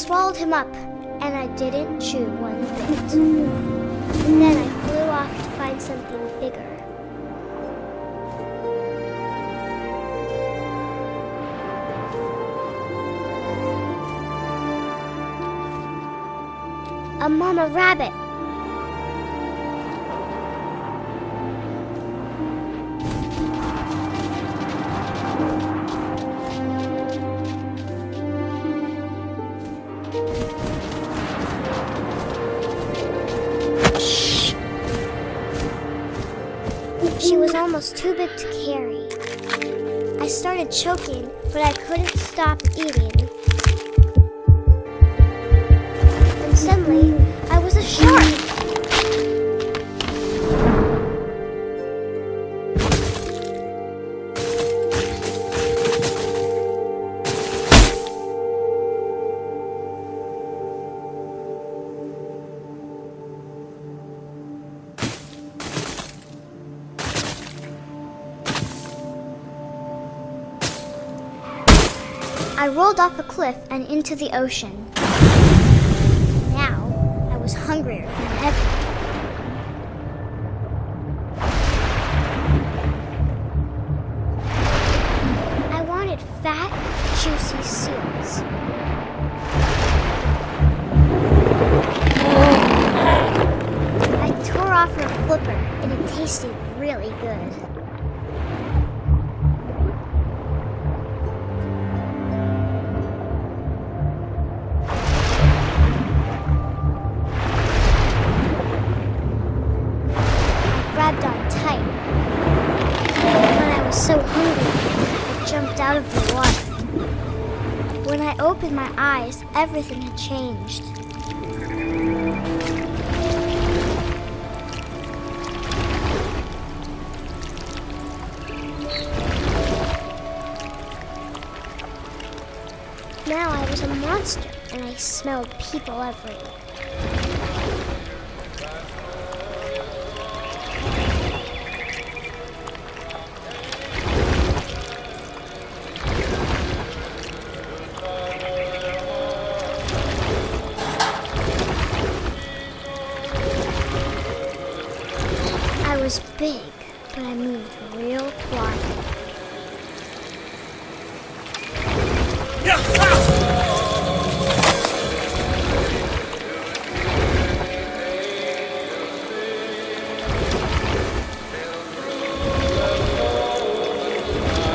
swallowed him up, and I didn't chew one bit. Then I flew off to find something bigger. A mama rabbit. She was almost too big to carry. I started choking, but I couldn't stop eating. And suddenly, I was a shark! I rolled off a cliff and into the ocean. Now, I was hungrier than ever. I wanted fat, juicy seals. I tore off her flipper, and it tasted really good. Grabbed on tight. When I was so hungry, I jumped out of the water. When I opened my eyes, everything had changed. Now I was a monster, and I smelled people everywhere. I was big, but I moved real quiet.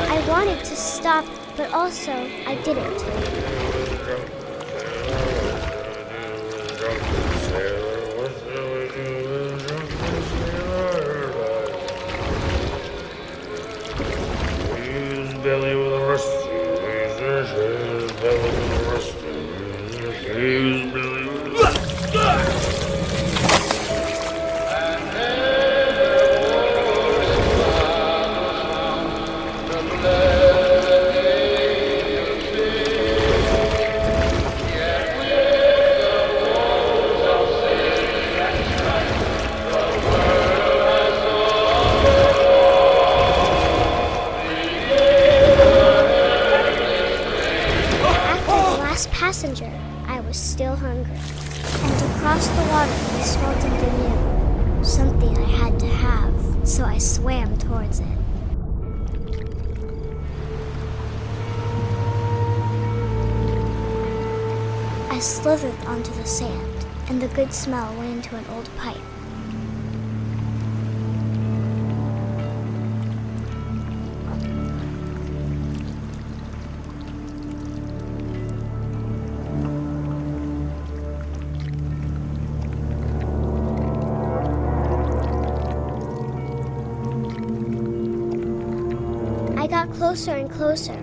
I wanted to stop, but also I didn't. Belly with a rusty, belly with a rusty, belly with a passenger, I was still hungry. And across the water, I smelled something new. Something I had to have, so I swam towards it. I slithered onto the sand, and the good smell went into an old pipe. I got closer and closer.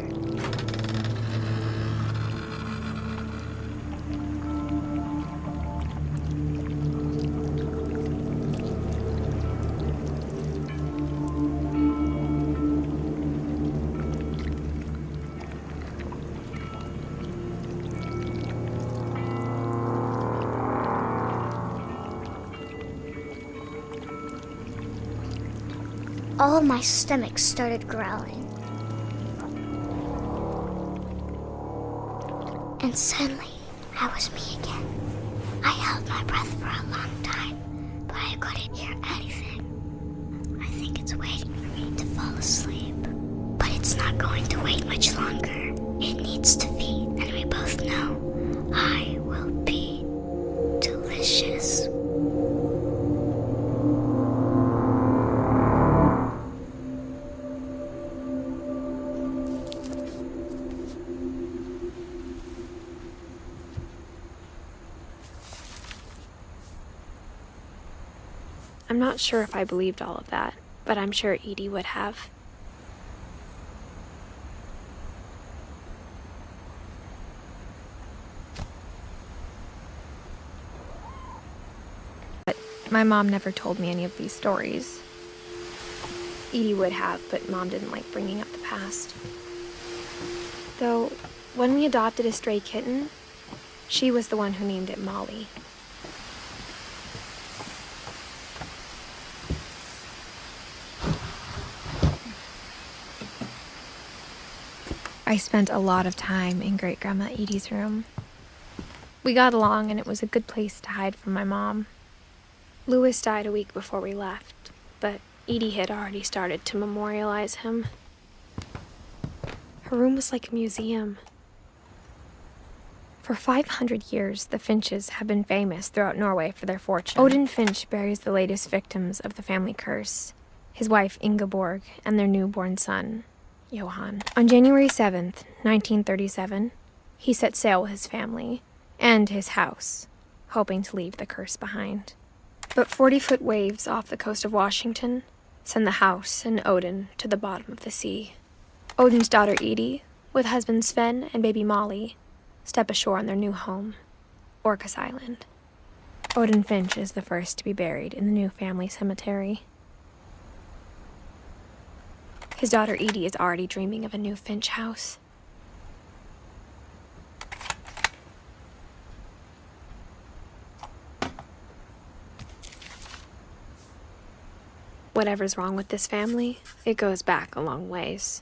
All my stomach started growling. And suddenly, That was me again. I held my breath for a long time, but I couldn't hear anything. I think it's waiting for me to fall asleep. But it's not going to wait much longer. It needs to feed, and we both know I will be delicious. I'm not sure if I believed all of that, but I'm sure Edie would have. But my mom never told me any of these stories. Edie would have, but Mom didn't like bringing up the past. Though, when we adopted a stray kitten, she was the one who named it Molly. I spent a lot of time in Great-Grandma Edie's room. We got along, and it was a good place to hide from my mom. Louis died a week before we left, but Edie had already started to memorialize him. Her room was like a museum. For 500 years, the Finches have been famous throughout Norway for their fortune. Odin Finch buries the latest victims of the family curse, his wife Ingeborg and their newborn son, Johan. On January 7th, 1937, he set sail with his family and his house, hoping to leave the curse behind. But 40-foot waves off the coast of Washington send the house and Odin to the bottom of the sea. Odin's daughter Edie, with husband Sven and baby Molly, step ashore on their new home, Orcas Island. Odin Finch is the first to be buried in the new family cemetery. His daughter Edie is already dreaming of a new Finch house. Whatever's wrong with this family, it goes back a long ways.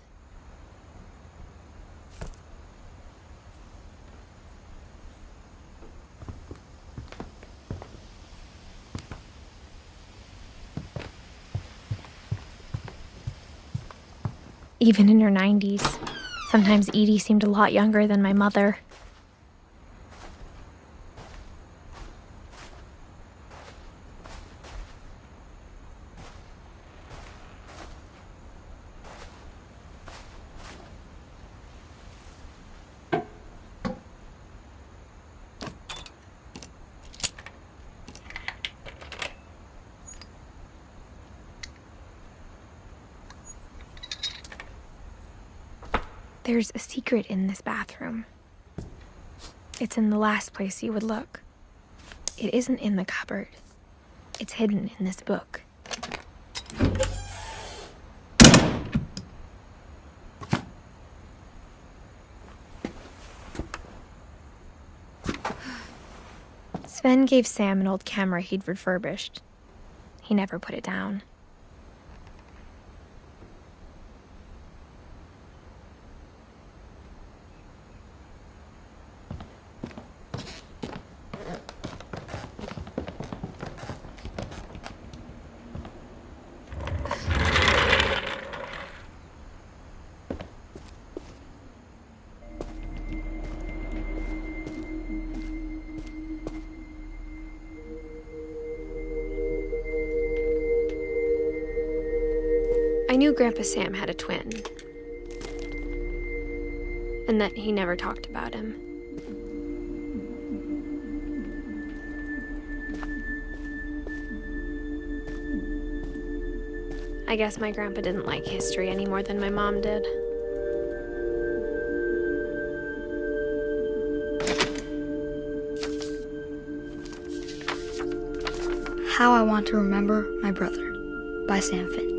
Even in her 90s, sometimes Edie seemed a lot younger than my mother. There's a secret in this bathroom. It's in the last place you would look. It isn't in the cupboard. It's hidden in this book. Sven gave Sam an old camera he'd refurbished. He never put it down. I knew Grandpa Sam had a twin, and that he never talked about him. I guess my grandpa didn't like history any more than my mom did. How I Want to Remember My Brother by Sam Finch.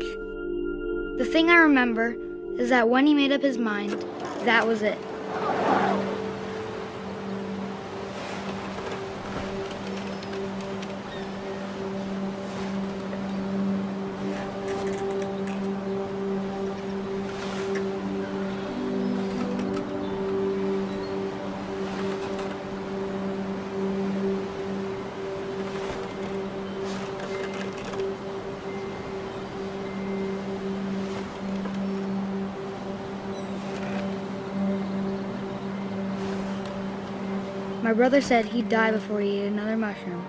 The thing I remember is that when he made up his mind, that was it. My brother said he'd die before he ate another mushroom.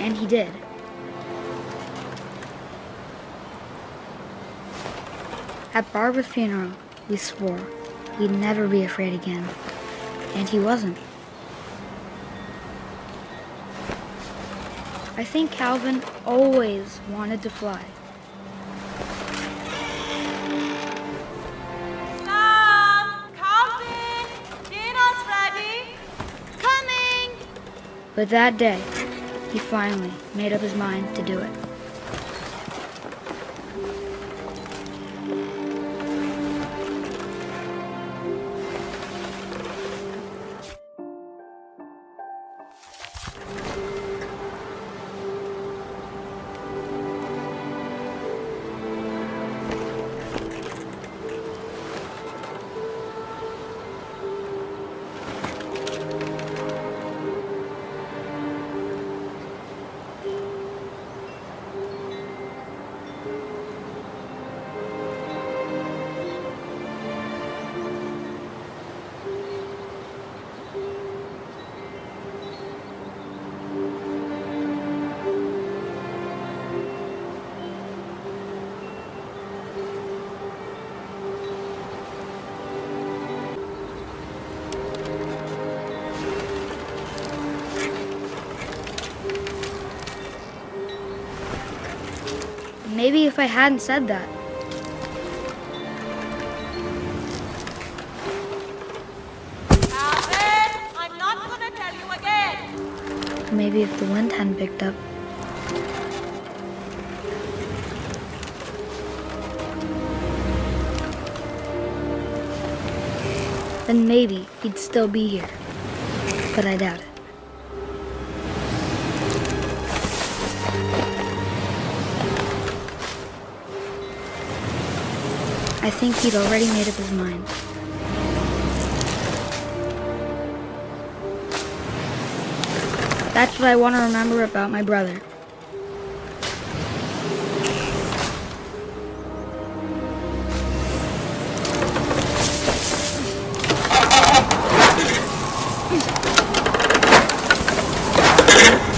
And he did. At Barbara's funeral, we swore we'd never be afraid again. And he wasn't. I think Calvin always wanted to fly. Sam! Calvin! Dinner's ready! Coming! But that day, he finally made up his mind to do it. Maybe if I hadn't said that. Calvin! I'm not gonna tell you again! Or maybe if the wind hadn't picked up. Then maybe he'd still be here. But I doubt it. I think he'd already made up his mind. That's what I want to remember about my brother.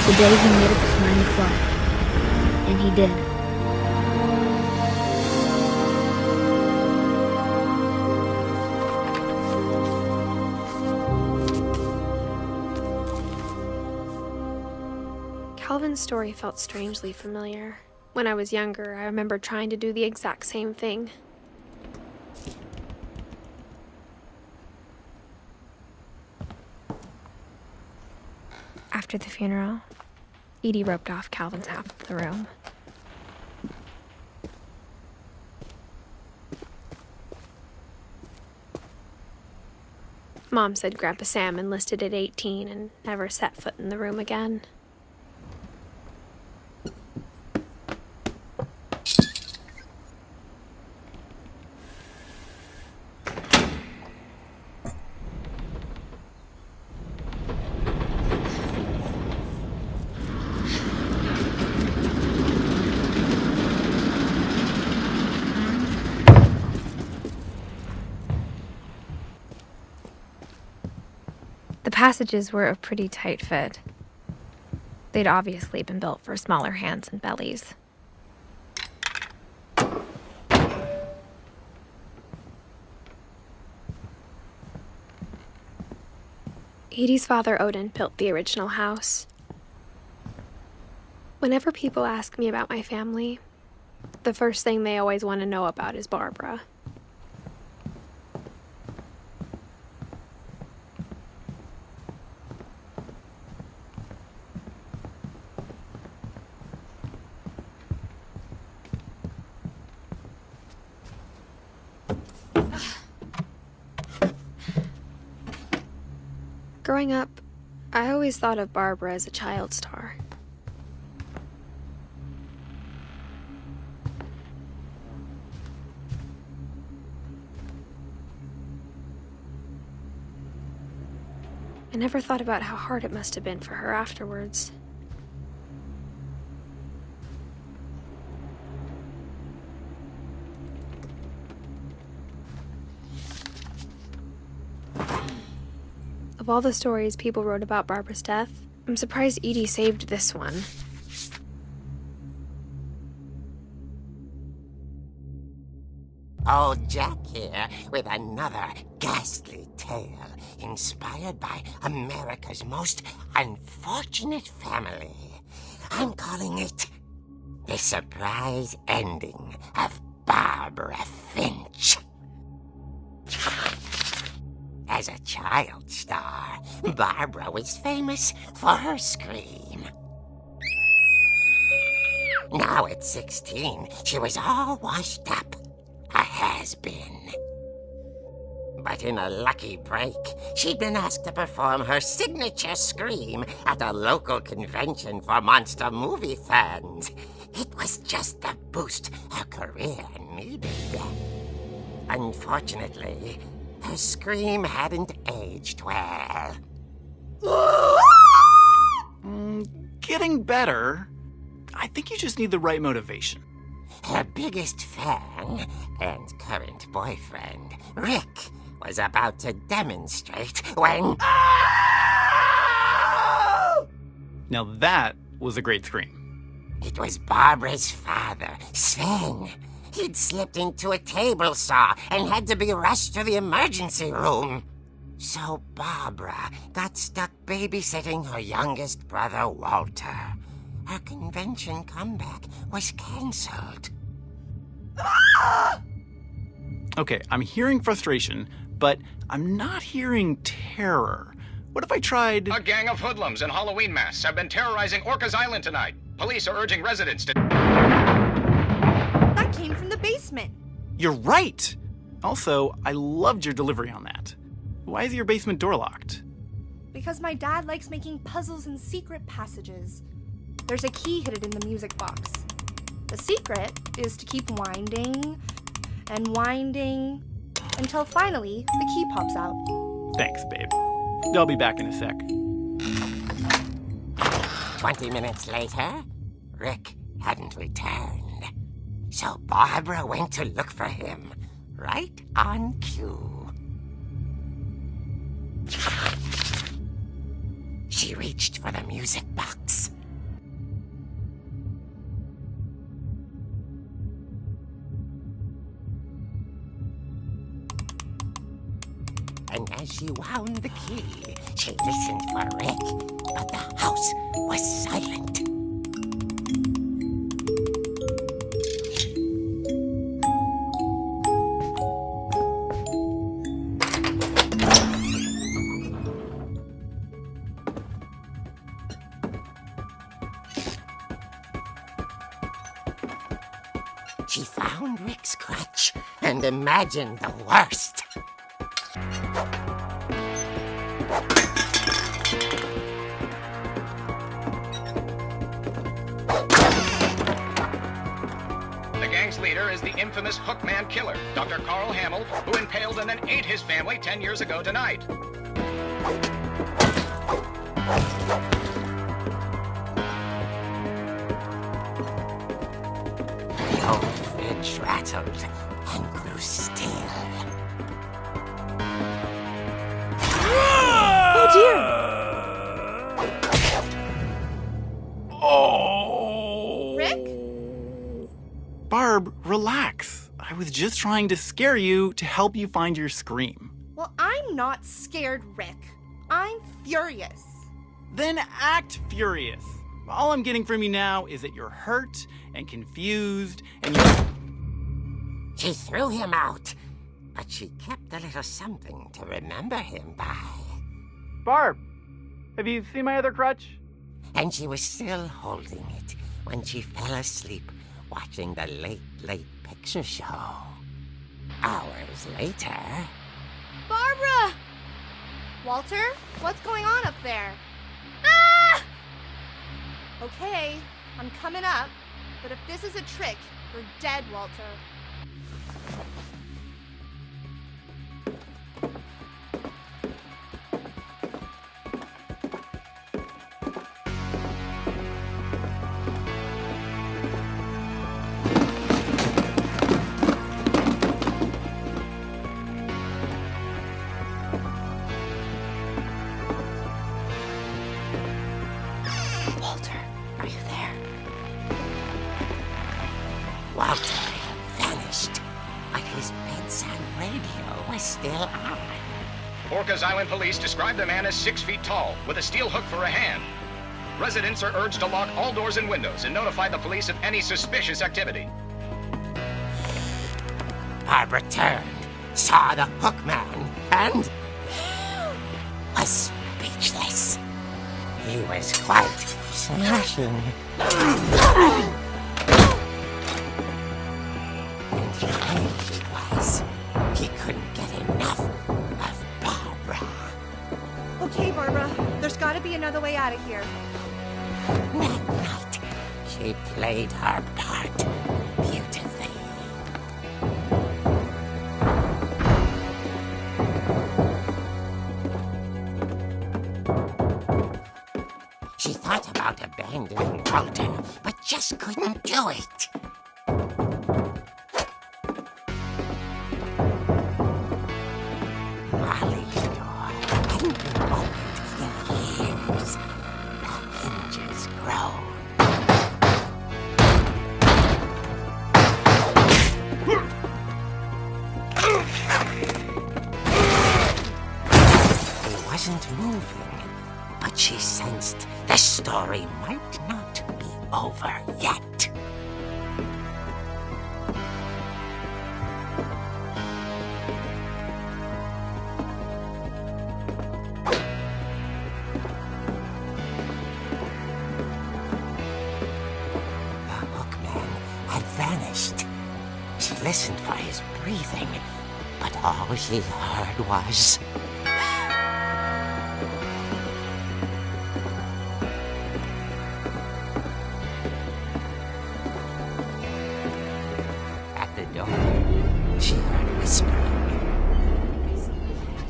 The day he made up his mind to fly. And he did. Calvin's story felt strangely familiar. When I was younger, I remember trying to do the exact same thing. After the funeral, Edie roped off Calvin's half of the room. Mom said Grandpa Sam enlisted at 18 and never set foot in the room again. The passages were a pretty tight fit. They'd obviously been built for smaller hands and bellies. Edie's father, Odin, built the original house. Whenever people ask me about my family, the first thing they always want to know about is Barbara. Growing up, I always thought of Barbara as a child star. I never thought about how hard it must have been for her afterwards. Of all the stories people wrote about Barbara's death, I'm surprised Edie saved this one. Old Jack here with another ghastly tale inspired by America's most unfortunate family. I'm calling it The Surprise Ending of Barbara Finch. As a child star, Barbara was famous for her scream. Now at 16, she was all washed up. A has-been. But in a lucky break, she'd been asked to perform her signature scream at a local convention for monster movie fans. It was just the boost her career needed. Unfortunately, her scream hadn't aged well. Getting better. I think you just need the right motivation. Her biggest fan and current boyfriend, Rick, was about to demonstrate when... Now that was a great scream. It was Barbara's father, Sven. He'd slipped into a table saw and had to be rushed to the emergency room. So Barbara got stuck babysitting her youngest brother, Walter. Her convention comeback was cancelled. Okay, I'm hearing frustration, but I'm not hearing terror. What if I tried... A gang of hoodlums in Halloween masks have been terrorizing Orcas Island tonight. Police are urging residents to... That came from the basement. You're right! Also, I loved your delivery on that. Why is your basement door locked? Because my dad likes making puzzles and secret passages. There's a key hidden in the music box. The secret is to keep winding and winding until finally the key pops out. Thanks, babe. I'll be back in a sec. 20 minutes later, Rick hadn't returned. So Barbara went to look for him, right on cue. She reached for the music box. And as she wound the key, she listened for Rick, but the house was silent. She found Rick's crutch and imagined the worst. The gang's leader is the infamous Hookman killer, Dr. Carl Hamill, who impaled and then ate his family 10 years ago tonight. The old fridge rattled and grew still. Oh dear! Oh! Rick? Barb, relax. I was just trying to scare you to help you find your scream. Well, I'm not scared, Rick. I'm furious. Then act furious. All I'm getting from you now is that you're hurt and confused and you're... She threw him out, but she kept a little something to remember him by. Barb, have you seen my other crutch? And she was still holding it when she fell asleep watching the late picture show. Hours later... Barbara! Walter, what's going on up there? Ah! Okay, I'm coming up, but if this is a trick, you're dead, Walter. Walter, are you there? Walter had vanished, but his bedside radio was still on. Orcas Island police describe the man as 6 feet tall, with a steel hook for a hand. Residents are urged to lock all doors and windows and notify the police of any suspicious activity. Barbara turned, saw the hook man, and was speechless. He was quite smashing. And he was. He couldn't get enough of Barbara. Okay, Barbara, there's gotta be another way out of here. That night, she played her part beautifully. She thought about abandoning Walter, but just couldn't do it. Molly's door hadn't been opened in years. The hinges groaned. He wasn't moving, but she sensed the story might not be over yet. The hookman had vanished. She listened for his breathing, but all she heard was... At the door, she heard whispering.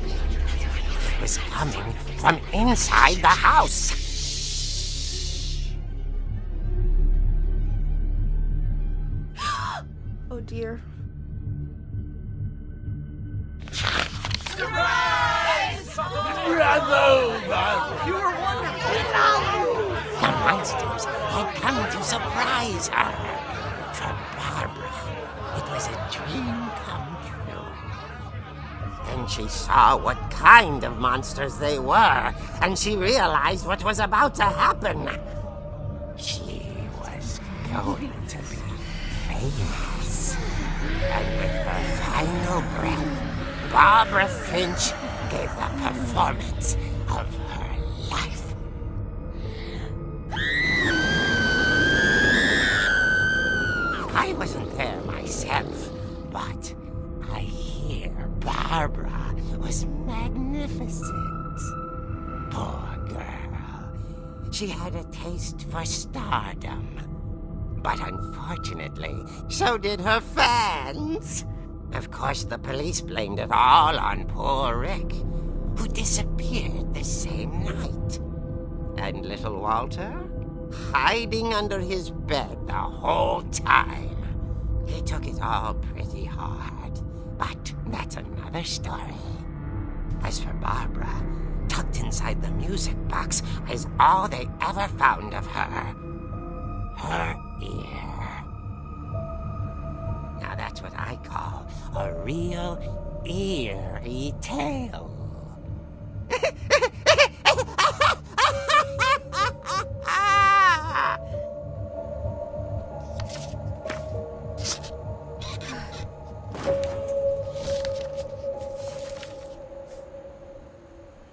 It was coming from inside the house. Oh dear. The monsters had come to surprise her. For Barbara, it was a dream come true. Then she saw what kind of monsters they were, and she realized what was about to happen. She was going to be famous. And with her final breath, Barbara Finch gave the performance of her life. I wasn't there myself, but I hear Barbara was magnificent. Poor girl. She had a taste for stardom. But unfortunately, so did her fans. Of course, the police blamed it all on poor Rick, who disappeared the same night. And little Walter? Hiding under his bed the whole time. He took it all pretty hard, but that's another story. As for Barbara, tucked inside the music box is all they ever found of her. Her ear. Now that's what I call a real eerie tale.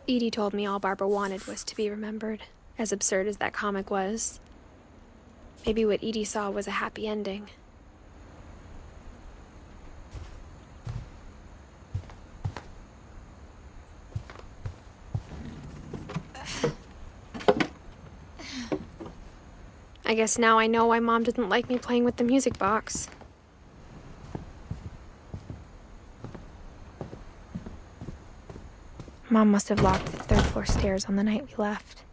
Edie told me all Barbara wanted was to be remembered, as absurd as that comic was. Maybe what Edie saw was a happy ending. I guess now I know why Mom didn't like me playing with the music box. Mom must have locked the third floor stairs on the night we left.